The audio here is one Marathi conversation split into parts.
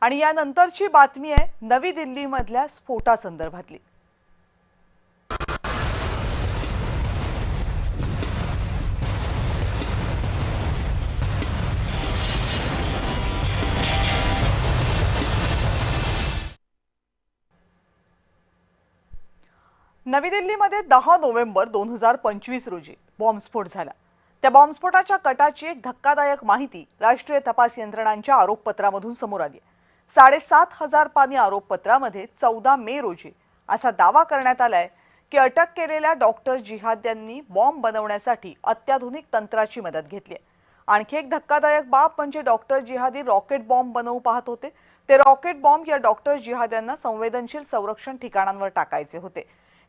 आणि यानंतरची बातमी आहे नवी दिल्लीमधल्या स्फोटासंदर्भातली। नवी दिल्लीमध्ये 10 नोव्हेंबर 2025 रोजी बॉम्बस्फोट झाला। त्या बॉम्बस्फोटाच्या कटाची एक धक्कादायक माहिती राष्ट्रीय तपास यंत्रणांच्या आरोपपत्रामधून समोर आली। 7,500 पानी आरोपपत्रामध्ये 14 मे रोजी असा दावा करण्यात आलाय की अटक केलेल्या डॉक्टर जिहाद यांनी बॉम्ब बनवण्यासाठी अत्याधुनिक तंत्राची मदत घेतली। आणखी एक धक्कादायक बाब म्हणजे डॉक्टर जिहादी रॉकेट बॉम्ब बनवू पाहत होते। ते रॉकेट बॉम्ब या डॉक्टर जिहाद यांना संवेदनशील संरक्षण ठिकाणांवर टाकायचे होते।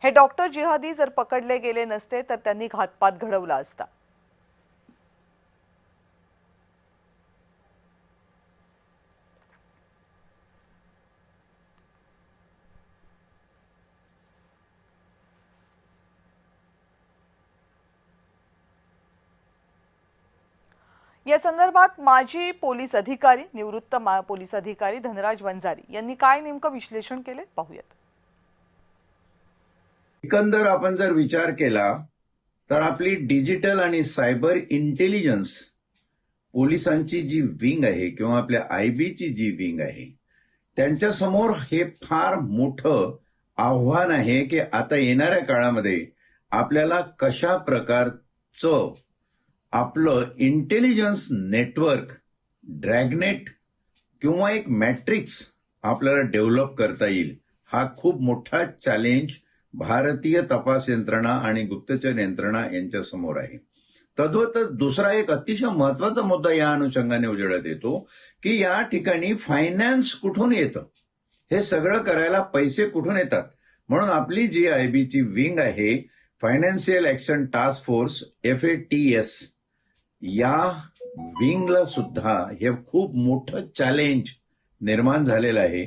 हे डॉक्टर जिहादी जर पकडले गेले नसते तर त्यांनी घातपात घडवला असता। या संदर्भात माजी पोलीस अधिकारी निवृत्त पोलीस अधिकारी धनराज वंजारी यांनी काय नेमकं विश्लेषण केले पाहूयात। एकंदर आपण जर विचार केला तर आपली डिजिटल आणि सायबर इंटेलिजन्स पोलिसांची जी विंग आहे किंवा आपल्या आयबीची जी विंग आहे त्यांच्या समोर हे फार मोठं आव्हान आहे की आता येणाऱ्या काळामध्ये आपल्याला कशा प्रकारचं आपलं इंटेलिजन्स नेटवर्क ड्रॅगनेट किंवा एक मॅट्रिक्स आपल्याला डेव्हलप करता येईल। हा खूप मोठा चॅलेंज भारतीय तपास यंत्रणा आणि गुप्तचर यंत्रणा यांच्या समोर आहे। तद्वतच दुसरा एक अतिशय महत्वाचा मुद्दा या अनुषंगाने उजेडात येतो की या ठिकाणी फायनान्स कुठून येतं, हे सगळं करायला पैसे कुठून येतात। म्हणून आपली जी आयबीची विंग आहे financial action task force FATS या विंगला सुद्धा हे खूप मोठं चॅलेंज निर्माण झालेलं आहे।